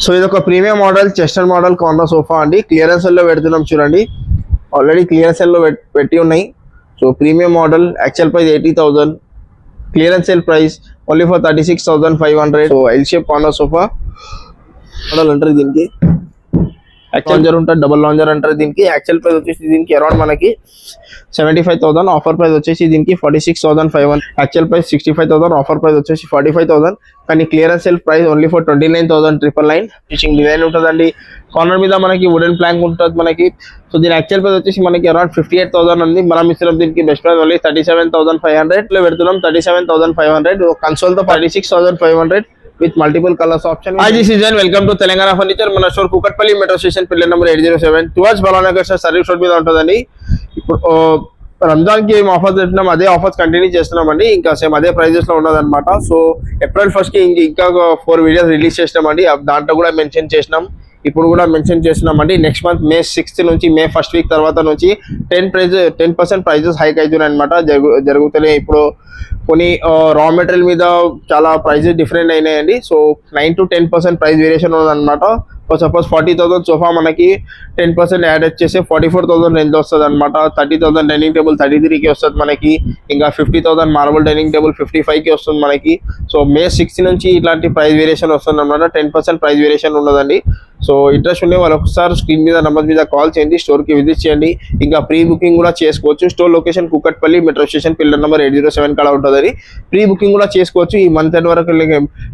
So ఇది ఒక premium model chester model corner sofa అండి. క్లియరెన్స్ లో పెడుతున్నాం చూడండి. ఆల్రెడీ క్లియరెన్స్ లో పెట్టి ఉన్నాయి. So premium model actual price 80,000, clearance sale price only for 36,500. So L shape corner sofa model అంటారు దీనికి. లాంజర్ ఉంటుంది, డబుల్ లాంజర్ అంటారు దీనికి. యాక్చువల్ ప్రైస్ వచ్చేసి దీనికి అరౌండ్ మనకి 75,000, ఆఫర్ ప్రైస్ వచ్చేసి దీనికి 46,500. యాక్చువల్ ప్రైస్ 65,000, ఆఫర్ ప్రైస్ వచ్చేసి 45,000. కానీ clearance sale price only for 29,999. Stitching design ఉంటుందండి. కార్నర్ మీద మనకి వుడెన్ ప్లాంక్ ఉంటుంది మనకి. సో దీని యాక్చువల్ ప్రైస్ వచ్చేసి మనకి అరౌండ్ 58,000 ఉంది. మనం ఇస్తున్నాం దీనికి బెస్ట్ ప్రైస్ ఓన్లీ 37,500 లో పెడుతున్నాం. 37,500 కన్సోల్ తో 36,500 with multiple colors option. Hi, this is Jan. Welcome to Telangana Furniture. మన store Kukatpally metro station pillar number 807 towards Balanagar service road మీద ఉంటుందండి. ఇప్పుడు రంజాన్ కి ఏం ఆఫర్స్ పెట్టినాం అదే ఆఫర్స్ కంటిన్యూ చేస్తున్నామండి. ఇంకా సేమ్ అదే ప్రైజెస్ లో ఉన్నదన్నమాట. సో April 1st కి ఇంకా 4 వీడియోస్ రిలీజ్ చేసినామండి. దాంట్లో కూడా మెన్షన్ చేసినాం, ఇప్పుడు కూడా మెన్షన్ చేస్తున్నామండి. నెక్స్ట్ మంత్ May 6th నుంచి May 1st వీక్ తర్వాత నుంచి 10% ప్రైజెస్ హైక్ అవుతున్నాయి అనమాట. జరుగుతున్నాయి. ఇప్పుడు కొన్ని రా మెటీరియల్ మీద చాలా ప్రైజెస్ డిఫరెంట్ అయినాయండి. సో 9 to 10% ప్రైస్ వేరియేషన్ ఉందన్నమాట. సపోజ్ 40,000 సోఫా మనకి 10% యాడ్ వచ్చేసి 44,000 రేంజ్ వస్తుంది అనమాట. 30,000 డైనింగ్ టేబుల్ 33కి వస్తుంది మనకి. ఇంకా 50,000 మార్బుల్ డైనింగ్ టేబుల్ 55కి వస్తుంది మనకి. సో May 6th నుంచి ఇట్లాంటి ప్రైస్ వేరియేషన్ వస్తుంది అనమాట. 10% ప్రైస్ వేరియేషన్ ఉండదండి. సో ఇంట్రెస్ట్ ఉండే వాళ్ళు ఒకసారి స్క్రీన్ మీద నెంబర్ మీద కాల్ చేయండి, స్టోర్కి విజిట్ చేయండి. ఇంకా ప్రీ బుకింగ్ కూడా చేసుకోవచ్చు. Store location Kukatpally metro station pillar number 807 కాడ ఉంటుందని. ప్రీ బుకింగ్ కూడా చేసుకోవచ్చు. ఈ మంత్ ఎండ్ వరకు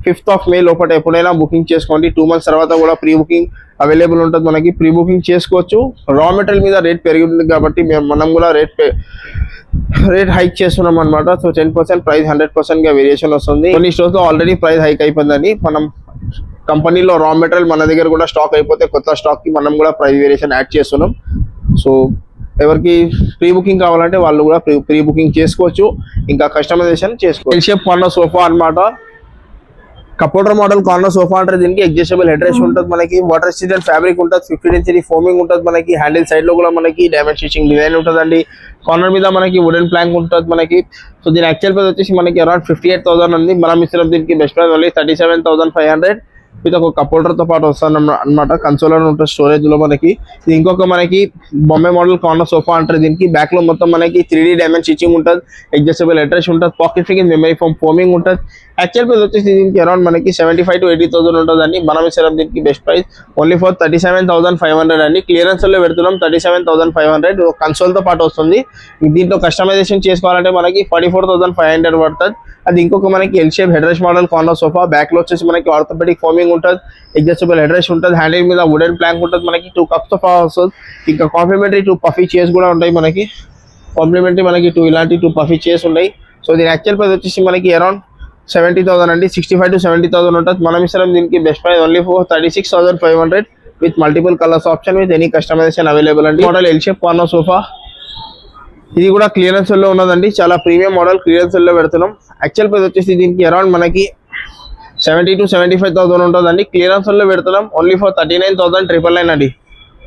5th of May లోపల ఎప్పుడైనా బుకింగ్ చేసుకోండి. 2 months తర్వాత కూడా ప్రీ బుకింగ్ అవైలబుల్ ఉంటుంది మనకి. ప్రీ బుకింగ్ చేసుకోవచ్చు. రా మెటీరియల్ మీద రేట్ పెరిగింది కాబట్టి మనం కూడా రేట్ హైక్ చేస్తున్నాం అనమాట. సో 10% ప్రైస్ 100% గా వేరియేషన్ వస్తుంది. కొన్ని స్టోర్స్ లో ఆల్రెడీ ప్రైస్ హైక్ అయిపోయిందండి. మనం కంపెనీలో రా మెటీరియల్ మన దగ్గర కూడా స్టాక్ అయిపోతే కొత్త స్టాక్ కి మనం కూడా ప్రైస్ వేరియేషన్ యాడ్ చేస్తున్నాం. సో ఎవరికి ప్రీ బుకింగ్ కావాలంటే వాళ్ళు కూడా ప్రీ బుకింగ్ చేసుకోవచ్చు. ఇంకా కస్టమైజేషన్ చేసుకోవచ్చు. ఎల్ షేప్ కార్నర్ సోఫా అనమాట. కపోటర్ మోడల్ కార్నర్ సోఫా అంటే దీనికి అడ్జస్టబుల్ హెడ్ రెస్ట్ ఉంటుంది మనకి. వాటర్ రెసిస్టెంట్ ఫ్యాబ్రిక్ ఉంటుంది. 15 inch ఫోమింగ్ ఉంటుంది మనకి. హ్యాండిల్ సైడ్ లో కూడా మనకి డైమండ్ స్టిచింగ్ డిజైన్ ఉంటుందండి. కార్నర్ మీద మనకి వుడెన్ ప్లాంక్ ఉంటుంది మనకి. సో దీని యాక్చువల్ ప్రైస్ వచ్చేసి మనకి అరౌండ్ 58,000 ఉంది. మనం ఇస్తున్నాం దీనికి బెస్ట్ ప్రైస్ ఓన్లీ 37,500 విత్ ఒక కపోటర్ తో పాటు వస్తాను అనమాట. కన్సోలర్ ఉంటుంది స్టోరేజ్ లో మనకి. ఇది ఇంకొక మనకి బొమ్మే మోడల్ కార్నర్ సోఫా అంటారు దీనికి. బ్యాక్ లో మొత్తం మనకి 3D డైమండ్ స్టిచింగ్ ఉంటుంది. అడ్జస్టబుల్ హెడ్ రెస్ట్ ఉంటుంది. Pocket fix memory foam foaming ఉంటుంది. యాక్చువల్ ప్రైస్ వచ్చేసి దీనికి అరౌండ్ మనకి 75,000 to 80,000 ఉంటుందండి. మనం ఇస్తాం దీనికి బెస్ట్ ప్రైస్ ఓన్లీ ఫర్ 37,500 అండి. క్లియరెన్స్ లో పెడుతున్నాం 37,500 కన్సోల్ తో పాటు వస్తుంది. దీంట్లో కస్టమైజేషన్ చేసుకోవాలంటే మనకి 44,500 పడుతుంది. అది ఇంకొక మనకి L shape head rest model corner sofa. Back లో వచ్చేసి మనకి ఆర్థోపెడిక్ ఫోమింగ్ ఉంటుంది. అడ్జస్టబుల్ హెడ్ రెస్ట్ ఉంటుంది. హ్యాండిల్ మీద వుడెన్ ప్లాంక్ ఉంటుంది మనకి. 2 cups సోఫా వస్తుంది. ఇంకా కాంప్లిమెంటరీ 2 puffy చైర్స్ కూడా ఉంటాయి మనకి. కాంప్లిమెంటరీ మనకి 2 ఇలాంటి 2 puffy చైర్స్ ఉన్నాయి. సో దీని యాక్చువల్ ప్రైస్ వచ్చేసి మనకి అరౌండ్ 70,000 అండి. 65,000 to 70,000 ఉంటుంది. మనం ఇస్తాం దీనికి best price only for 36,500 with multiple colours option with any customisation available అండి. Model L shape corner sofa. ఇది కూడా క్లియరెన్స్ లో ఉన్నదండి. చాలా ప్రీమియం మోడల్ క్లియరెన్స్ లో పెడుతున్నాం. యాక్చువల్ ప్రైస్ వచ్చేసి దీనికి అరౌండ్ మనకి 70,000 to 75,000 ఉంటుందండి. క్లియరెన్స్ లో పెడుతున్నాం ఓన్లీ ఫర్ 39,999 అండి.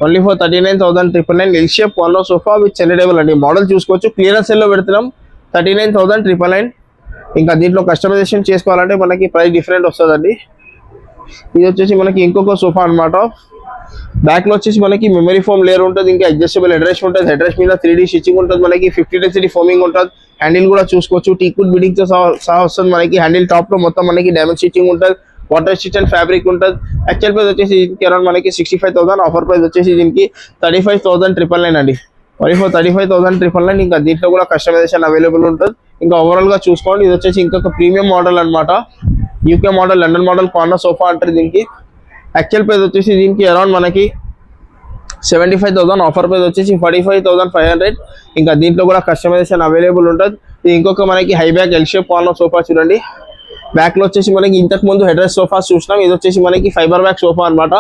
Only for 39,999 L shape corner sofa with centre table అండి. మోడల్ చూసుకోవచ్చు. క్లియరెన్స్ లో పెడుతున్నాం 39,999. ఇంకా దీంట్లో కస్టమైజేషన్ చేసుకోవాలంటే మనకి ప్రైస్ డిఫరెంట్ వస్తుందండి. ఇది వచ్చేసి మనకి ఇంకొక సోఫా అనమాట. బ్యాక్ లో వచ్చేసి మనకి మెమరీ ఫోమ్ లేయర్ ఉంటుంది. ఇంకా అడ్జస్టబుల్ హెడ్ రెస్ట్ ఉంటుంది. హెడ్ రెస్ట్ మీద 3D స్టిచింగ్ ఉంటుంది మనకి. 15 inch ఫోమింగ్ ఉంటుంది. హ్యాండిల్ కూడా చూసుకోవచ్చు. టీకుడ్ బిడింగ్ తో సహా వస్తుంది మనకి. హ్యాండిల్ టాప్ లో మొత్తం మనకి డైమండ్ స్టిచింగ్ ఉంటుంది. వాటర్ రెసిస్టెంట్ ఫ్యాబ్రిక్ ఉంటుంది. యాక్చువల్ ప్రైస్ వచ్చేసి దీనికి అరౌండ్ మనకి 65,000. ఆఫర్ ప్రైస్ వచ్చేసి దీనికి 35,999 అండి. మరి ఫర్ 35,999. ఇంకా దీంట్లో కూడా కస్టమైజేషన్ అవైలబుల్ ఉంటుంది. ఇంకా ఓవరాల్ గా చూసుకోండి. ఇది వచ్చేసి ఇంకొక ప్రీమియం మోడల్ అనమాట. UK model London model corner sofa అంటారు దీనికి. యాక్చువల్ ప్రైస్ వచ్చేసి దీనికి అరౌండ్ మనకి 75,000. ఆఫర్ ప్రైస్ వచ్చేసి 45,500. ఇంకా దీంట్లో కూడా కస్టమైజేషన్ అవైలబుల్ ఉంటుంది. ఇది ఇంకొక మనకి high back L shape corner sofa చూడండి. బ్యాక్ లో వచ్చేసి మనకి ఇంతకు ముందు హెడ్ రెస్ట్ సోఫాస్ చూసినాం. ఇది వచ్చేసి మనకి ఫైబర్ బ్యాక్ సోఫా అనమాట.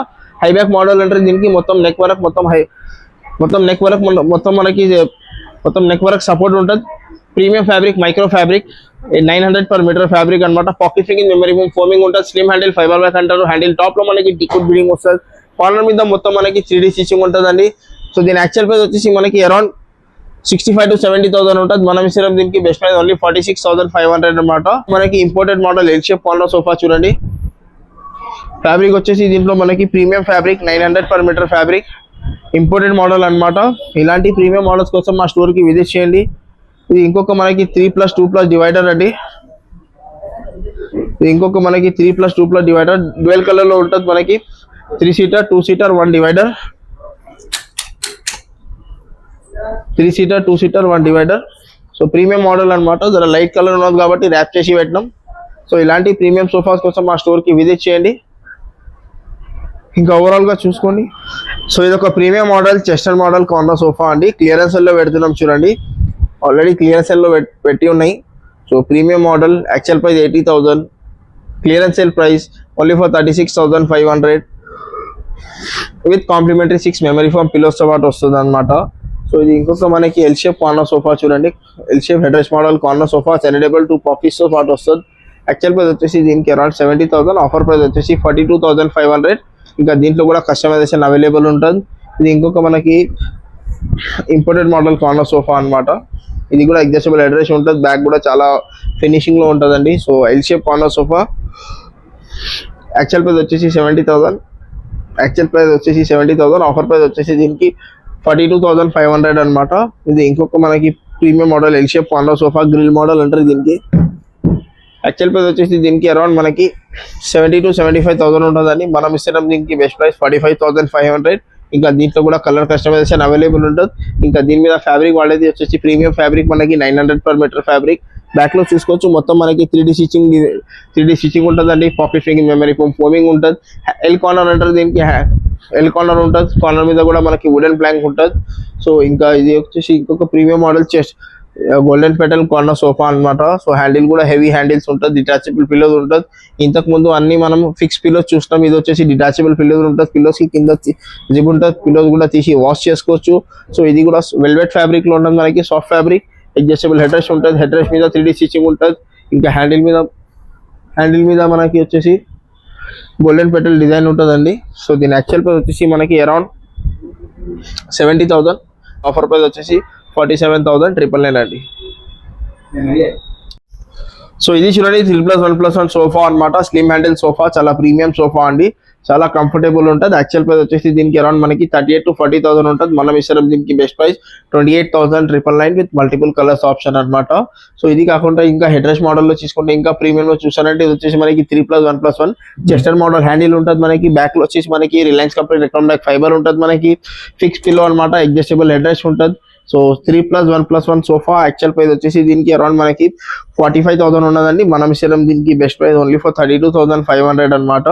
హై బ్యాక్ మోడల్ అంటారు దీనికి. మొత్తం నెక్ వరకు మొత్తం నెక్ వరకు సపోర్ట్ ఉంటుంది. Premium fabric micro fabric 900 per meter fabric అనమాట. పాకెట్ ఫిక్స్ మెమరీ ఫోమింగ్ ఉంటుంది. స్లిమ్ హ్యాండిల్ ఫైబర్ బ్యాక్ అంటారు. హ్యాండిల్ టాప్ లో మనకి టిక్కుడ్ బిడింగ్ వస్తుంది. కార్నర్ మీద మొత్తం మనకి 3D స్టిచింగ్ ఉంటుందండి. సో దీని యాక్చువల్ ప్రైస్ వచ్చేసి మనకి అరౌండ్ 65,000 to 70,000 ఉంటుంది. మనం ఇస్తాం దీనికి బెస్ట్ ప్రైస్ ఓన్లీ 46,500 అనమాట. మనకి imported model L shape corner sofa చూడండి. ఫ్యాబ్రిక్ వచ్చేసి దీంట్లో మనకి premium fabric 900 per meter fabric, imported model అన్నమాట. ఇలాంటి ప్రీమియం మోడల్స్ కోసం మా స్టోర్కి విజిట్ చేయండి. ఇది ఇంకొక మనకి 3+2+ డివైడర్ అండి. ఇది ఇంకొక మనకి 3+2+ డివైడర్ డ్యూయల్ కలర్ లో ఉంటుంది. మనకి 3 seater 2 seater 1 divider, 3 seater 2 seater 1 divider. So premium model అన్నమాట. జర లైట్ కలర్ ఉన్నది కాబట్టి ర్యాప్ చేసి పెట్టినాం. సో ఇలాంటి ప్రీమియం సోఫాస్ కోసం మా స్టోర్కి విజిట్ చేయండి. ఇంకా ఓవరాల్గా చూసుకోండి. సో ఇది ఒక premium model chester model corner sofa అండి. క్లియరెన్స్ సెల్లో పెడుతున్నాం చూడండి. ఆల్రెడీ క్లియరెన్స్ సెల్లో పెట్టి ఉన్నాయి. So premium model, actual price 80,000, clearance sale price only for 36,500 with complimentary 6 memory foam పిల్లోస్తో పాటు వస్తుంది అనమాట. సో ఇది ఇంకొక మనకి ఎల్ షేప్ కార్నర్ సోఫా చూడండి. L shape head rest model corner sofa, సెనడబుల్ 2 పఫీస్తో పాటు వస్తుంది. యాక్చువల్ ప్రైస్ వచ్చేసి దీనికి అరౌండ్ 70,000, ఆఫర్ ప్రైస్ వచ్చేసి 42,500. ఇంకా దీంట్లో కూడా కస్టమైజేషన్ అవైలబుల్ ఉంటుంది. ఇది ఇంకొక మనకి ఇంపోర్టెడ్ మోడల్ కార్నర్ సోఫా అనమాట. ఇది కూడా అడ్జస్టబుల్ హెడ్ రెస్ట్ ఉంటుంది. బ్యాక్ కూడా చాలా ఫినిషింగ్లో ఉంటుందండి. So L shape corner sofa actual price వచ్చేసి 70,000, ఆఫర్ ప్రైస్ వచ్చేసి దీనికి 42,500 అనమాట. ఇది ఇంకొక మనకి premium model L shape corner sofa, grill model అంటారు దీనికి. యాక్చువల్ ప్రైస్ వచ్చేసి దీనికి అరౌండ్ మనకి 70,000 to 75,000 ఉంటుందండి. మనం ఇస్తున్నాం దీనికి బెస్ట్ ప్రైస్ 45,500. ఇంకా దీంట్లో కూడా కలర్ కస్టమైజేషన్ అవైలబుల్ ఉంటుంది. ఇంకా దీని మీద ఫ్యాబ్రిక్ వాడేది వచ్చేసి ప్రీమియం ఫ్యాబ్రిక్, మనకి 900 per meter ఫ్యాబ్రిక్. బ్యాక్ లో చూసుకోవచ్చు మొత్తం మనకి 3D స్టిచ్చింగ్ ఉంటుందండి. పాకెట్ ఫింగింగ్, మెమరీ ఫోమ్, ఫోమింగ్ ఉంటుంది. ఎల్ కార్నర్ అంటారు దీనికి. ఎల్ కార్నర్ ఉంటుంది. కార్నర్ మీద కూడా మనకి వుడెన్ ప్లాంక్ ఉంటుంది. సో ఇంకా ఇది వచ్చేసి ఇంకొక premium model chest golden petal corner sofa అనమాట. సో హ్యాండిల్ కూడా హెవీ హ్యాండిల్స్ ఉంటుంది. డిటాచబుల్ పిల్లోస్ ఉంటుంది. ఇంతకు ముందు అన్ని మనం ఫిక్స్ పిల్లోస్ చూస్తాం. ఇది వచ్చేసి డిటాచబుల్ పిల్లోస్ ఉంటుంది. పిల్లోస్ కి కింద జిప్ ఉంటుంది. పిల్లోస్ కూడా తీసి వాష్ చేసుకోవచ్చు. సో ఇది కూడా వెల్వెట్ ఫ్యాబ్రిక్ లో ఉంటుంది. మనకి soft fabric, adjustable head rest ఉంటుంది. హెడ్ రెస్ట్ మీద 3D స్టిచ్చింగ్ ఉంటుంది. ఇంకా హ్యాండిల్ మీద మనకి వచ్చేసి గోల్డెన్ పెటల్ డిజైన్ ఉంటుందండి. సో దీని యాక్చువల్ ప్రైస్ వచ్చేసి మనకి అరౌండ్ 70,000, ఆఫర్ ప్రైస్ వచ్చేసి 47,999 అండి. సో ఇది చూడండి 3+1+1 సోఫా అనమాట. స్లిమ్ హ్యాండిల్ సోఫా, చాలా ప్రీమియం సోఫా అండి. చాలా కంఫర్టబుల్ ఉంటుంది. యాక్చువల్ ప్రైస్ వచ్చేసి దీనికి అరౌండ్ మనకి 38,000 to 40,000 ఉంటుంది. మనం ఇస్తాం దీనికి best price 28,999 with multiple colours option అనమాట. సో ఇది కాకుండా ఇంకా హెడ్ రెస్ట్ మోడల్లో చూసుకుంటే ఇంకా ప్రీమియం లో చూసారంటే ఇది వచ్చేసి మనకి 3+1+1 చెస్టర్ మోడల్ హ్యాండిల్ ఉంటుంది. మనకి బ్యాక్ లో వచ్చేసి మనకి రిలయన్స్ కంపెనీ రెక్టాంగులర్ ఫైబర్ ఉంటుంది. మనకి ఫిక్స్ పిల్లో అనమాట. అడ్జస్టబుల్ హెడ్ రెస్ట్ ఉంటుంది. సో 3+1+1 సోఫా యాక్చువల్ ప్రైస్ వచ్చేసి దీనికి అరౌండ్ మనకి 45,000 ఉన్నదండి. మనం ఇస్తాం దీనికి బెస్ట్ ప్రైస్ ఓన్లీ ఫర్ 32,500 అనమాట.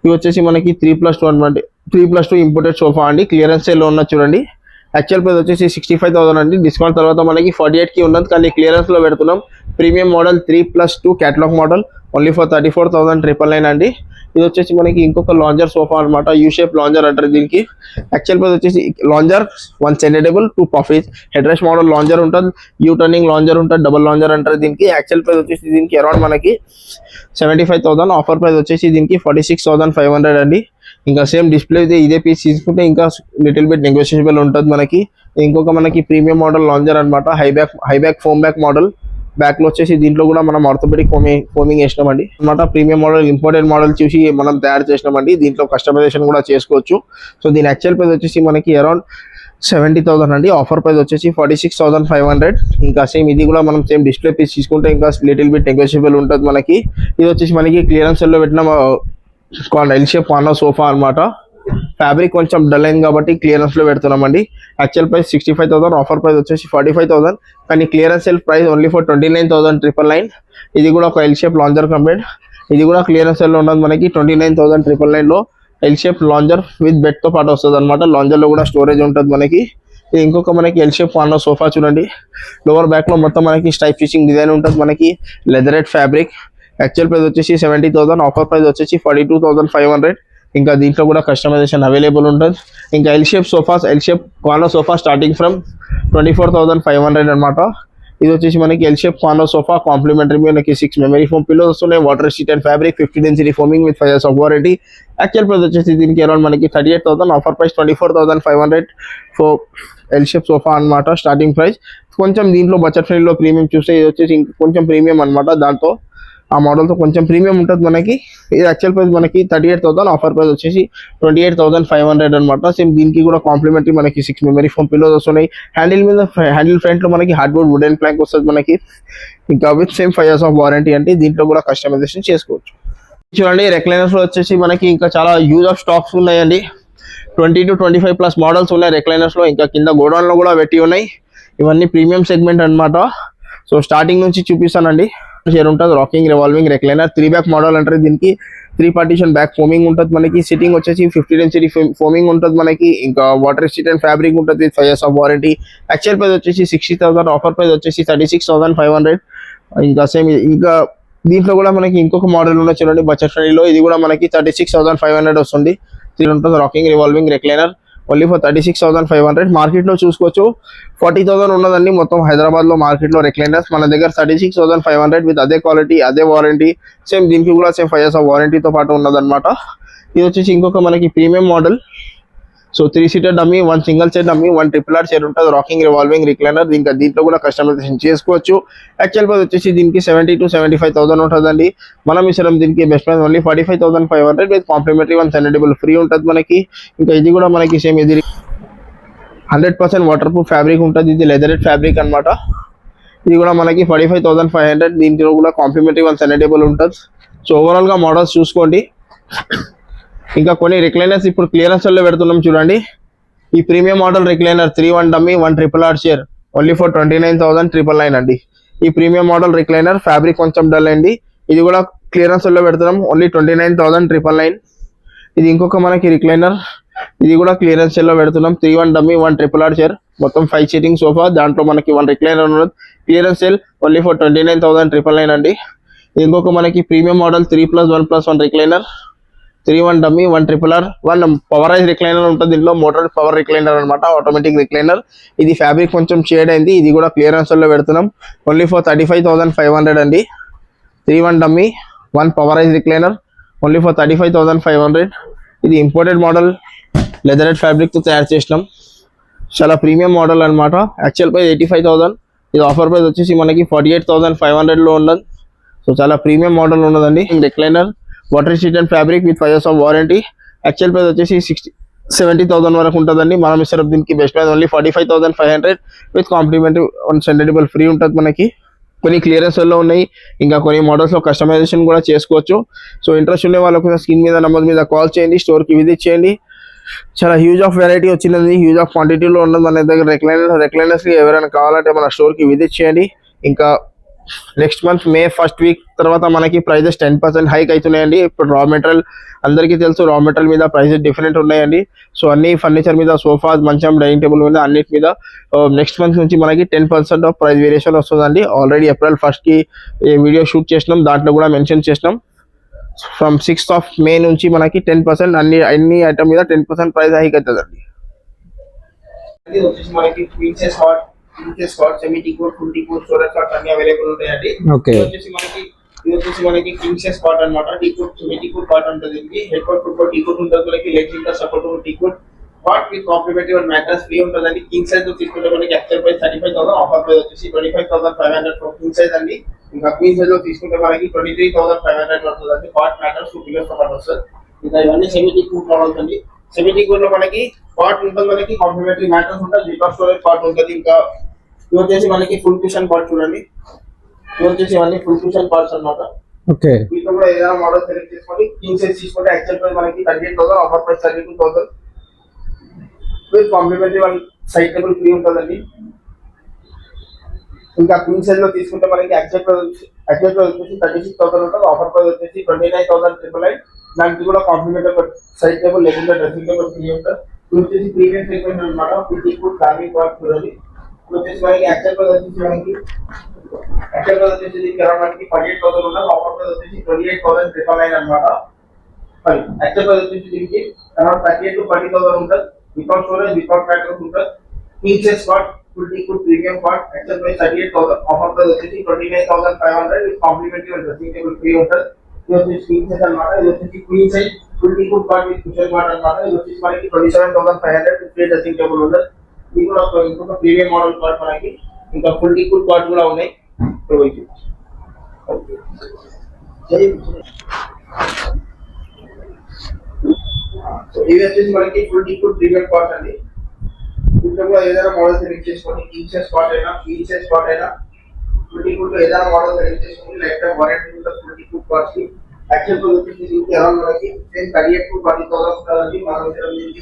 ఇవి వచ్చేసి మనకి 3+2 ఇంపోర్టెడ్ సోఫా అండి. క్లియరెన్స్ సేల్ లో ఉన్న చూడండి. యాక్చువల్ ప్రైస్ వచ్చేసి 65,000 అండి. డిస్కౌంట్ తర్వాత మనకి 48,000 ఉన్నది. కానీ క్లియరెన్స్ లో పెడుతున్నాం. Premium model 3+2 catalogue model only for 34,999 అండి. ఇది వచ్చేసి మనకి ఇంకొక లాంజర్ సోఫా అనమాట. యూ షేప్ లాంజర్ అంటారు దీనికి. యాక్చువల్ ప్రైస్ వచ్చేసి lounger 1 సెనడబుల్ 2 puffies head rest model lounger ఉంటుంది. యూ టర్నింగ్ లాంజర్ ఉంటుంది. డబుల్ లాంజర్ అంటారు దీనికి. యాక్చువల్ ప్రైస్ వచ్చేసి దీనికి అరౌండ్ మనకి 75,000, ఆఫర్ ప్రైస్ వచ్చేసి దీనికి 46,500 అండి. ఇంకా సేమ్ డిస్ప్లే ఇదే పీస్ తీసుకుంటే ఇంకా లిటిల్ బిట్ నెగోషియబుల్ ఉంటుంది మనకి. ఇంకొక మనకి ప్రీమియం మోడల్ లాంజర్ అనమాట. High back foam back model. Back లో వచ్చేసి దీంట్లో కూడా మనం ఆర్థోపెడిక్ ఫోమింగ్ వేసినామండి అనమాట. ప్రీమియం మోడల్, ఇంపోర్టెడ్ మోడల్ చూసి మనం తయారు చేసినామండి. దీంట్లో కస్టమైజేషన్ కూడా చేసుకోవచ్చు. సో దీని యాక్చువల్ ప్రైస్ వచ్చేసి మనకి అరౌండ్ 70,000 అండి. ఆఫర్ ప్రైస్ వచ్చేసి 46,500. ఇంకా సేమ్ ఇది కూడా మనం సేమ్ డిస్ప్లే పీస్ తీసుకుంటే ఇంకా లిటిల్ బిట్ నెగోషియబుల్ ఉంటుంది మనకి. ఇది వచ్చేసి మనకి క్లియరెన్స్ లో పెట్టిన ఎల్ షేప్ కార్నర్ సోఫా అనమాట. ఫ్యాబ్రిక్ కొంచెం డల్ అయింది కాబట్టి క్లియరెన్స్ లో పెడుతున్నామండి. యాక్చువల్ ప్రైస్ 65,000, ఆఫర్ ప్రైస్ వచ్చేసి 45,000. కానీ clearance sale price only for 29,999. ఇది కూడా ఒక ఎల్ షేప్ లాంజర్ కంప్లీట్. ఇది కూడా క్లియరెన్స్ సెల్ లో ఉన్నది మనకి 29,999 లో. L shape lounger with bed తో పాటు వస్తుంది అనమాట. లాంజర్ లో కూడా స్టోరేజ్ ఉంటుంది మనకి. ఇది ఇంకొక మనకి ఎల్ షేప్ కార్నర్ సోఫా చూడండి. లోవర్ బ్యాక్ లో మొత్తం మనకి స్టైప్ స్టిచ్చింగ్ డిజైన్ ఉంటుంది మనకి. Leatherette fabric. యాక్చువల్ ప్రైస్ వచ్చేసి 70,000, ఆఫర్ ప్రైస్ వచ్చేసి 42,500. ఇంకా దీంట్లో కూడా కస్టమైజేషన్ అవైలబుల్ ఉంటుంది. ఇంకా L shape corner sofa starting from 24,500 అనమాట. ఇది వచ్చేసి మనకి L shape corner sofa. Complimentary మనకి 6 మెమరీ ఫోమ్ పిల్లోస్ వస్తున్నాయి. Water resistant fabric, 50 density foaming with 5 years of warranty. Actual price వచ్చేసి దీనికి అరౌండ్ మనకి 38,000, offer price 24,500 for L shape sofa అనమాట. స్టార్టింగ్ ప్రైస్ కొంచెం దీంట్లో బడ్జెట్ ఫ్రెండ్లో ప్రీమియం చూస్తే ఇది వచ్చేసి కొంచెం ప్రీమియం అనమాట. దాంతో ఆ మోడల్తో కొంచెం ప్రీమియం ఉంటుంది మనకి. ఇది యాక్చువల్ ప్రైస్ మనకి 38,000, ఆఫర్ ప్రైస్ వచ్చేసి 28,500 అనమాట. సేమ్ దీనికి కూడా కాంప్లిమెంటరీ మనకి 6 మెమరీ ఫోమ్ పిల్లోస్ వస్తున్నాయి. హ్యాండిల్ ఫ్రంట్ లో మనకి హార్డ్వుడ్ వుడెన్ ప్లాంక్ వస్తుంది మనకి. ఇంకా with same 5 years of warranty అంటే దీంట్లో కూడా కస్టమైజేషన్ చేసుకోవచ్చు. చూడండి రెక్లైనర్స్ లో వచ్చేసి మనకి ఇంకా చాలా యూజ్ ఆఫ్ స్టాక్స్ ఉన్నాయండి. 20 to 25+ మోడల్స్ ఉన్నాయి రెక్లైనర్స్ లో. ఇంకా కింద గోడౌన్ లో కూడా పెట్టి ఉన్నాయి. ఇవన్నీ ప్రీమియం సెగ్మెంట్ అన్నమాట. సో స్టార్టింగ్ నుంచి చూపిస్తానండి. షేర్ ఉంటుంది rocking revolving recliner 3 back model అంటారు దీనికి. 3 పార్టీషన్ బ్యాక్ ఫోమింగ్ ఉంటుంది మనకి. సిట్టింగ్ వచ్చేసి 50 ఇంచ్ ఫోమింగ్ ఉంటుంది మనకి. ఇంకా వాటర్ రెసిస్టెంట్ ఫ్యాబ్రిక్ ఉంటుంది. 5 years of warranty. Actual price వచ్చేసి 60,000, ఆఫర్ ప్రైస్ వచ్చేసి 36,500. ఇంకా సేమ్ ఇంకా దీంట్లో కూడా మనకి ఇంకొక మోడల్ ఉన్న చూడండి బడ్జెట్ ఫ్రెండ్లీలో. ఇది కూడా మనకి 36,500 వస్తుంది. ఇది ఉంటుంది rocking revolving recliner only for 36,500. మార్కెట్లో చూసుకోవచ్చు 40,000 ఉన్నదండి మొత్తం హైదరాబాద్లో మార్కెట్లో రెక్లైనర్స్. మన దగ్గర 36,500 విత్ అదే క్వాలిటీ అదే వారంటీ. సేమ్ దీనికి కూడా సేమ్ 5 years ఆఫ్ వారంటీతో పాటు ఉన్నదన్నమాట. ఇది వచ్చేసి ఇంకొక మనకి premium model. So 3 seater dummy, 1 single chair dummy, 1 RRR chair ఉంటుంది. Rocking revolving recliner. ఇంకా దీంట్లో కూడా కస్టమైజేషన్ చేసుకోవచ్చు. యాక్చువల్ ప్రైస్ వచ్చేసి దీనికి 70,000 to 75,000 ఉంటుందండి. మనం ఇచ్చడం దీనికి best price only 45,500 with complimentary 1 సెండబుల్ ఫ్రీ ఉంటుంది మనకి. ఇంకా ఇది కూడా మనకి సేమ్ ఇది 100% వాటర్ ప్రూఫ్ ఫ్యాబ్రిక్ ఉంటుంది. ఇది లెదరెడ్ ఫ్యాబ్రిక్ అనమాట. ఇది కూడా మనకి 45,500. దీంట్లో కూడా కాంప్లిమెంటరీ 1 సెండబుల్ ఉంటుంది. సో ఓవరాల్గా మోడల్స్ చూసుకోండి. ఇంకా కొన్ని రిక్లైనర్స్ ఇప్పుడు క్లియరెన్స్ లో పెడుతున్నాం చూడండి. ఈ premium model recliner 3 dummy, 1 RRR chair only for 29,999 అండి. ఈ ప్రీమియం మోడల్ రిక్లైనర్ ఫ్యాబ్రిక్ కొంచెం డల్ అండి. ఇది కూడా క్లియరెన్స్ లో పెడుతున్నాం ఓన్లీ 29,999. ఇది ఇంకొక మనకి రిక్లైనర్. ఇది కూడా క్లియరెన్స్ లో పెడుతున్నాం 3 డమ్మీ, 1 RRR చైర్ మొత్తం 5 సీటింగ్ సోఫా. దాంట్లో మనకి 1 రిక్లైనర్ ఉన్నది. క్లియరెన్స్ సేల్ ఓన్లీ ఫర్ 29,999 అండి. ఇది ఇంకొక మనకి premium model 3+1+1 recliner 3 dummy, 1 RRR 1 powerised recliner ఉంటుంది. దీంట్లో మోటార్ పవర్ రిక్లైనర్ అనమాట, ఆటోమేటిక్ రిక్లైనర్. ఇది ఫ్యాబ్రిక్ కొంచెం షేడ్ అయింది. ఇది కూడా క్లియరెన్స్ లో పెడుతున్నాం ఓన్లీ ఫర్ 35,500 అండి. 3 dummy, 1 powerised recliner only for 35,500. ఇది ఇంపోర్టెడ్ మోడల్ లెదరెడ్ ఫ్యాబ్రిక్ తో తయారు చేసినాం. చాలా ప్రీమియం మోడల్ అనమాట. Actual price 85,000. ఇది ఆఫర్ ప్రైస్ వచ్చేసి మనకి 48,500 లో ఉన్నది. సో చాలా ప్రీమియం మోడల్ ఉన్నదండి. Recliner water resistant fabric with 5 years of warranty. Actual price వచ్చేసి 70,000 వరకు ఉంటుందండి. మనం ఇస్తారు దీనికి best price only 45,500 with complimentary 1 సెండబుల్ ఫ్రీ ఉంటుంది మనకి. కొన్ని క్లియరెన్స్ లో ఉన్నాయి. ఇంకా కొన్ని మోడల్స్ లో కస్టమైజేషన్ కూడా చేసుకోవచ్చు. సో ఇంట్రెస్ట్ ఉండే వాళ్ళకు స్క్రీన్ మీద నెంబర్ మీద కాల్ చేయండి, స్టోర్ కి విజిట్ చేయండి. చాలా హ్యూజ్ ఆఫ్ వెరైటీ వచ్చింది, హ్యూజ్ ఆఫ్ క్వాంటిటీలో ఉన్నది మన దగ్గర రెక్లైనర్స్. ఎవరైనా కావాలంటే మన స్టోర్ కి విజిట్ చేయండి. ఇంకా next month May 1st week తర్వాత మనకి ప్రైజెస్ 10% హైక్ అవుతున్నాయండి. ఇప్పుడు రా మెటీరియల్ అందరికీ తెలుసు, రా మెటీరియల్ మీద ప్రైజెస్ డిఫరెంట్ ఉన్నాయండి. సో అన్ని ఫర్నిచర్ మీద, సోఫా, మంచం, డైనింగ్ టేబుల్ మీద అన్నిటి మీద నెక్స్ట్ మంత్ నుంచి మనకి 10% ఆఫ్ ప్రైస్ వేరియేషన్ వస్తుందండి. ఆల్రెడీ April 1st కి వీడియో షూట్ చేసినాం, దాంట్లో కూడా మెన్షన్ చేసినాం. ఫ్రమ్ 6th of May నుంచి మనకి 10% అన్ని ఐటమ్ మీద 10% ప్రైస్ హైక్ అవుతుందండి. ఇది వచ్చేసి మనకి సెమీ టీకోట్, ఫుల్ టీకోట్, స్టోరేజ్ కాట్ అన్ని అవైలబుల్ ఉంటాయండి. ఇది వచ్చేసి మనకి కింగ్ సైజ్ కాట్ అన్నమాట. టీకోట్ సెమీ టీకోట్ కాట్ ఉంటుంది. దీనికి హెడ్ కోట్, ఫుట్ కోట్, టీకోట్ ఉంటుంది. మనకి లెగ్స్ ఇంకా సపోర్ట్ టీకోట్ cot with complimentary 1 mattress free ఉంటుందండి. కింగ్ సైజ్ తీసుకుంటే మనకి యాక్చువల్ ప్రైస్ 35,000, ఆఫర్ ప్రైస్ వచ్చేసి 25,500 ఫర్ కింగ్ సైజ్ అండి. ఇంకా క్వీన్ సైజ్ లో తీసుకుంటే మనకి 23,500 వస్తుందండి. కాట్ మ్యాట్రెస్ 2 పిల్లర్స్ తో పాటు వస్తుంది. ఇంకా ఇవన్నీ సెమీ టీకోట్ మోడల్స్ అండి. సెమీ టీకోట్ లో మనకి కాట్ ఉంటుంది, మనకి కాంప్లిమెంటరీ మ్యాట్రెస్ ఉంటుంది, జిప్ స్టోరేజ్ కాట్ ఉంటుంది. ఇంకా ఇది వచ్చేసి మనకి ఫుల్ కుషన్ పార్ట్ చూడండి. ఇది వచ్చేసి ఇవన్నీ ఫుల్ కుషన్ పార్ట్స్ అన్నమాట. ఓకే, వీటిలో కూడా ఏదైనా మోడల్ సెలెక్ట్ చేసుకొని కింగ్ సైజ్ తీసుకుంటే యాక్చువల్ ప్రైస్ మనకి 38,000, offer price 32,000 with complimentary 1 side table free ఉంటుందండి. ఇంకా క్వీన్ సైజ్ లో తీసుకుంటే మనకి యాక్చువల్ ప్రైస్ వచ్చేసి 36,000 ఉంటుంది, ఆఫర్ ప్రైస్ వచ్చేసి 29,999. దానికి కూడా కాంప్లిమెంటరీ సైడ్ టేబుల్ లేకుండా డ్రెస్సింగ్ టేబుల్ ఫ్రీ ఉంటుంది. ఇది వచ్చేసి ప్రీమియం సెగ్మెంట్ అన్నమాట. ఇది ఫ్యాబ్రిక్ పార్ట్ చూడండి. వచ్చేసి మనకి యాక్చువల్ ప్రైస్ వచ్చేసి మనకి 48,000 ఉంటుంది, ఆఫర్ ప్రైస్ వచ్చేసి 28,999 అన్నమాట. యాక్చువల్ ప్రైస్ వచ్చేసి దీనికి అరౌండ్ 38,000 to 40,000 ఉంటుంది. వితౌట్ స్టోరేజ్, వితౌట్ మ్యాట్రెస్ ఉంటుంది. కింగ్ సైజ్ కాట్, ఫుల్ టీకోట్ premium cot. Actual price 38,000, offer price వచ్చేసి 29,500 with complimentary dressing table free ఉంటుంది. ఇది వచ్చేసి కింగ్ సైజ్ అన్నమాట. ఇది వచ్చేసి క్వీన్ సైజ్ ఫుల్ టీకోట్ కాట్ విత్ కుషన్ కాట్ అన్నమాట. ఇది వచ్చేసి మనకి 27,500 విత్ ఫ్రీ డ్రెస్సింగ్ టేబుల్ ఉంటుంది. ఇది కూడా ఇంకొక ప్రీమియం మోడల్ కాట్ మనకి. ఇంకా ఫుల్ టీకోట్ కాట్ కూడా ఉన్నాయి. సో ఇవి వచ్చేసి మనకి ఫుల్ టీకుడ్ ప్రీమియం పార్ట్ అండి. వీటిలో కూడా ఏదైనా మోడల్ సెలెక్ట్ చేసుకొని ఇంచెస్ స్పాట్ అయినా ఇంచెస్ స్పాట్ అయినా ఫుల్ టీకుడ్ లో ఏదైనా మోడల్ సెలెక్ట్ చేసుకొని లైఫ్ టైం వారంటీ ఉంటుంది ఫుల్ టీకుడ్ పార్ట్స్ కి. యాక్చువల్ గా వచ్చేసి దీనికి అరౌండ్ మనకి 38 to 40,000 ఉంటుందండి. మన దగ్గర దీనికి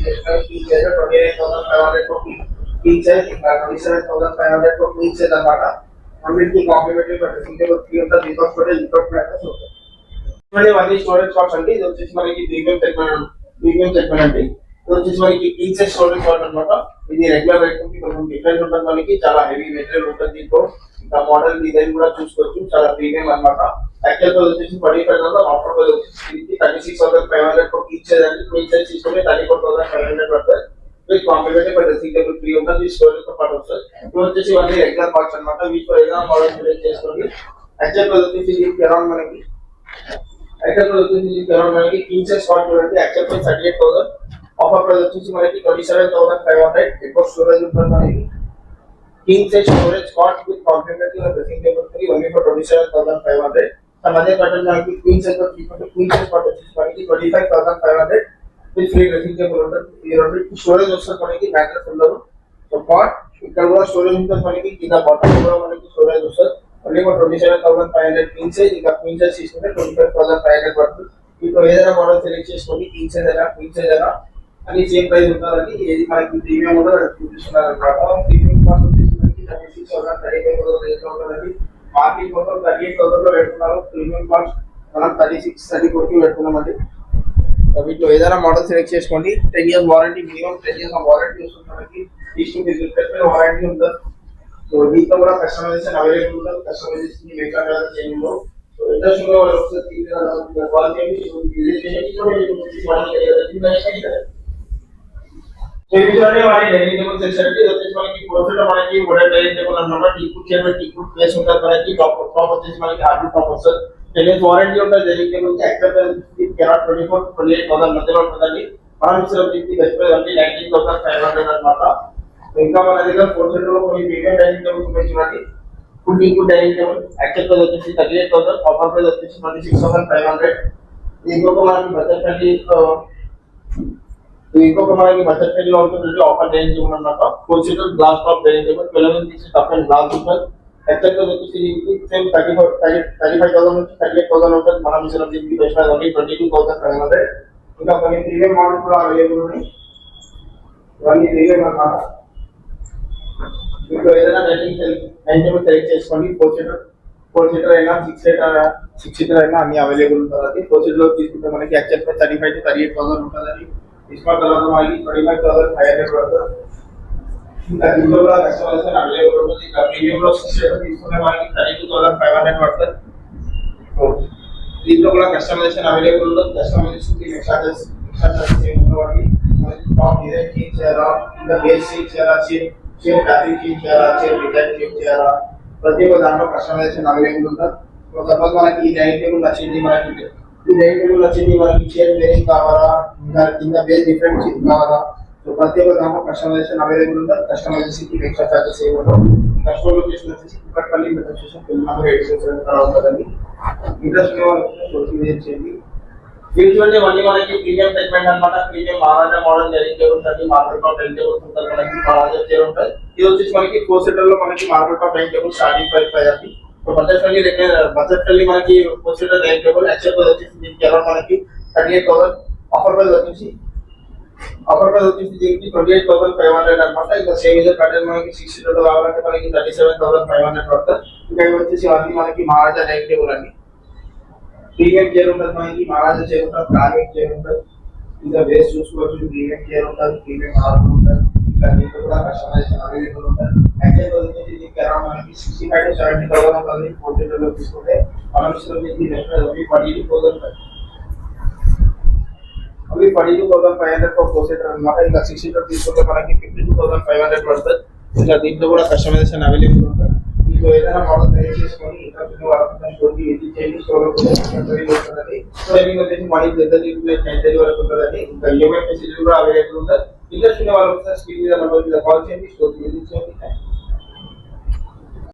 ఫీచ్ అయితే 28,500 ఫీచ్ అయితే 27,500 ఫీచ్ అన్నమాట. అన్నిటికీ కాంప్లిమెంటరీ బట్ సింగిల్ ఫ్రీ ఉంటుంది. వితౌట్ స్టోరేజ్ వితౌట్ మ్యాటర్స్ ఉంటుంది. ఇవన్నీ స్టోరేజ్ స్పాట్స్ అండి. ఇది వచ్చేసి మనకి ప్రీమియం సెగ్మెంట్ అండి. ఇది వచ్చేసి మనకి కింగ్ సైజ్ స్టోరేజ్ స్పాట్ అన్నమాట. ఇది రెగ్యులర్ రేట్ కి కొంచెం డిఫరెంట్ ఉంటుంది. మనకి చాలా హెవీ మెటీరియల్ ఉంటుంది దీంట్లో. ఇంకా మోడల్ డిజైన్ కూడా చూసుకోవచ్చు. చాలా ప్రీమియం అన్నమాట. యాక్చువల్ గా వచ్చేసి 45,000 ఆఫర్ ప్రైస్ వచ్చేసి 36,500 కింగ్ సైజ్ అండి. క్వీన్ సైజ్ తీసుకుంటే 34,500 పడుతుంది. With complimentary but single free ఉంటుంది. ఈ స్టోరేజ్ తో పాటు వస్తుంది. ఇది వచ్చేసి ఇవన్నీ రెగ్యులర్ పార్ట్స్ అన్నమాట. వీటిలో ఏదైనా మోడల్ సెలెక్ట్ చేసుకోండి. యాక్చువల్ గా వచ్చేసి దీనికి అరౌండ్ మనకి కింగ్ సైజ్ స్పాట్ చూడండి. యాక్చువల్ ప్రైస్ 38,000 ఆఫర్ ప్రైస్ వచ్చేసి మనకి 27,500 ఎక్కువ స్టోరేజ్ ఉంటుంది. మనకి king size storage spot with complimentary dressing table free only for 27,500. అదే బటన్ మనకి queen size queen size spot వచ్చేసి మనకి 25,500 విత్ ఫ్రీ డ్రెస్సింగ్ టేబుల్ ఉంటుంది. ఈ రెండు స్టోరేజ్ వస్తుంది మనకి మ్యాట్రెస్ ఉండదు. సో పాట్ ఇక్కడ కూడా స్టోరేజ్ ఉంటుంది మనకి. కింద బాటమ్ కూడా మనకి స్టోరేజ్ వస్తుంది. Only for 27,500 queen size. ఇంకా క్వీన్ సైజ్ తీసుకుంటే 25,500 పడుతుంది. వీటిలో ఏదైనా మోడల్ సెలెక్ట్ చేసుకోండి. కింగ్ సైజ్ అయినా క్వీన్ సైజ్ అయినా అని సేమ్ ప్రైస్ ఉంటుందండి. ఏది మనకి ప్రీమియం ఉందో అది చూపిస్తున్నారు అనమాట. ప్రీమియం కాస్ట్ వచ్చేసి మనకి 36,000 35,000 రేంజ్ లో ఉంటుందండి. మార్కెట్ మొత్తం 38,000 లో పెడుతున్నారు. ప్రీమియం కాస్ట్ మనం 36 34 కి పెడుతున్నామండి. వీటిలో ఏదైనా మోడల్ సెలెక్ట్ చేసుకోండి. 10 years warranty minimum 10 years warranty వస్తుంది మనకి. వారంటీ ఉంటుంది. సో దీంట్లో కూడా కస్టమైజేషన్ అవైలబుల్ ఉంటుంది. కస్టమైజేషన్ మేకర్ చేయండి. సో ఇంట్రెస్ట్ లో ఒకసారి కాల్ చేయండి. సో ఇది చూడండి మనకి డైనింగ్ టేబుల్ సెక్షన్ అంటే ఇది వచ్చేసి మనకి ప్రొసెసర్ మనకి వుడెన్ డైనింగ్ టేబుల్ అన్నమాట. టీకుడ్ చైర్ టీకుడ్ ప్లేస్ ఉంటుంది మనకి. టాప్ వచ్చేసి మనకి హార్డ్ టాప్ వస్తుంది. 10 years వారంటీ ఉంటుంది డైనింగ్ టేబుల్ కి. యాక్చువల్ కెనాట్ 24 to 28,000 మధ్యలో ఉంటుందండి. మనం ఇచ్చిన దీనికి బెస్ట్ ప్రైస్ అంటే 19,500 అన్నమాట. ఇంకా మన దగ్గర ప్రొసెసర్ లో కొన్ని ప్రీమియం డైనింగ్ టేబుల్స్ ఉన్నాయి చూడండి. Full టీకుడ్ dining table actual price వచ్చేసి 38,000 ఆఫర్ ప్రైస్ వచ్చేసి 26,500. ఇంకొక మనకి బడ్జెట్ ఫ్రెండ్లీ లో ఉంటుంది ఆఫర్ డైనింగ్ టేబుల్ అన్నమాట. 4 seater glass top dining table 12 inches tough and glass ఉంటుంది. యాక్చువల్ ప్రైస్ వచ్చేసి సేమ్ 35,000 నుంచి 38,000 ఉంటుంది. మనం ఇచ్చిన దీనికి బెస్ట్ ప్రైస్ ఓన్లీ 22,500. ఇంకా కొన్ని ప్రీమియం మోడల్ కూడా అవైలబుల్ ఉన్నాయి. ఇవన్నీ ప్రీమియం అన్నమాట. మీకు ఏదైనా డైనింగ్ టేబుల్ సెలెక్ట్ చేసుకోండి. 4 seater అయినా 6 seater అయినా అన్ని అవైలబుల్ ఉంటుంది. 4 seater లో తీసుకుంటే మనకి యాక్చువల్ ప్రైస్ 35,000 to 38,000 ఉంటుందండి. డిస్కౌంట్ తర్వాత మనకి 25,500 పడుతుంది. ఇంకా దీంట్లో కూడా కస్టమైజేషన్ అవైలబుల్ ఉంటుంది. ఇంకా ప్రీమియం లో 6 seater తీసుకుంటే మనకి 32,500 పడుతుంది. దీంట్లో కూడా కస్టమైజేషన్ అవైలబుల్ ఉంటుంది. కస్టమైజేషన్ కి ఎక్స్ట్రా చార్జెస్ ఏముండవండి. మనకి టాప్ డిజైన్ చేంజ్ చేయాలా, ఇంకా బేస్ చేంజ్ చేయాలా, చైర్ ఫ్యాబ్రిక్ చేంజ్ చేయాలా, చైర్ డిజైన్ చేంజ్ చేయాలా, ప్రతి ఒక్క దాంట్లో కస్టమైజేషన్ అవైలబుల్ ఉంటుంది. సపోజ్ మనకి ఈ డైనింగ్ టేబుల్ నచ్చింది, మనకి చైర్ వేరింగ్ కావాలా, ఇంకా కింద బేస్ డిఫరెంట్ చైర్ కావాలా, సో ప్రతి ఒక్క దాంట్లో కస్టమైజేషన్ అవైలబుల్ ఉంటుంది. కస్టమైజేషన్ కి ఎక్స్ట్రా చార్జెస్ ఏముండవు. కస్టమర్ లొకేషన్ వచ్చేసి కుక్కట్పల్లి మెట్రో స్టేషన్ పిల్లలు 8 ఉంటుందండి. ఇంట్రెస్ట్ విజిట్ చేయండి. యూజువల్లీ మళ్ళీ మనకి ప్రీమియం సెగ్మెంట్ అన్నమాట. ప్రీమియం మహారాజా మోడల్ డైనింగ్ టేబుల్ ఉంటుంది. మార్బల్ టాప్ డైనింగ్ టేబుల్స్ ఉంటుంది మనకి. మహారాజా చైర్ ఉంటుంది. ఇది వచ్చేసి మనకి 4 seater లో మనకి marble top dining table starting price అండి. సో బడ్జెట్ ఫ్రెండ్లీ మనకి 4 seater dining table actual price వచ్చేసి దీనికి అరౌండ్ మనకి 38,000 ఆఫర్ ప్రైస్ వచ్చేసి దీనికి 28,500 అన్నమాట. ఇంకా సేమ్ ఇదే ప్యాటర్న్ మనకి 6 seater లో కావాలంటే మనకి 37,500 పడుతుంది. ఇంకా ఇవి వచ్చేసి అన్ని మనకి మహారాజా డైనింగ్ టేబుల్ అండి. ప్రీమియం చైర్ ఉంటుంది మనకి. మహారాజా చైర్ ఉంటుంది, ప్లాస్టిక్ చైర్ ఉంటుంది. ఇంకా బేస్ చూసుకోవచ్చు. ప్రీమియం చైర్ ఉంటుంది, ప్రీమియం ఆర్డర్ ఉంటుంది. ఇంకా దీంట్లో కూడా కస్టమైజేషన్ అవైలబుల్ ఉంటుంది. యాక్చువల్ వచ్చేసి దీనికి అరౌండ్ మనకి 65,000 to 70,000 ఉంటుంది. 4 seater లో తీసుకుంటే మనం ఇస్తున్న దీనికి best price only 42,500 for 4 seater అన్నమాట. ఇంకా 6 seater తీసుకుంటే మనకి 52,500 పడుతుంది. ఇంకా దీంట్లో కూడా కస్టమైజేషన్ అవైలబుల్ ఉంటుంది. మీకు ఏదైనా మోడల్ సెలెక్ట్ చేసుకొని ఇంకా స్టోర్కి విజిట్ చేయండి. స్టోర్ ఉంటుందండి. సేవింగ్ వచ్చేసి మనీ డెలివరీ వరకు ఉంటుందండి. ఇంకా ఈఎంఐ ఫెసిలిటీ కూడా అవైలబుల్ ఉంటుంది. ఇంట్రెస్ట్ ఉన్న వాళ్ళు స్క్రీన్ మీద కాల్ చేయండి. స్టోర్కి విజిట్ చేయండి.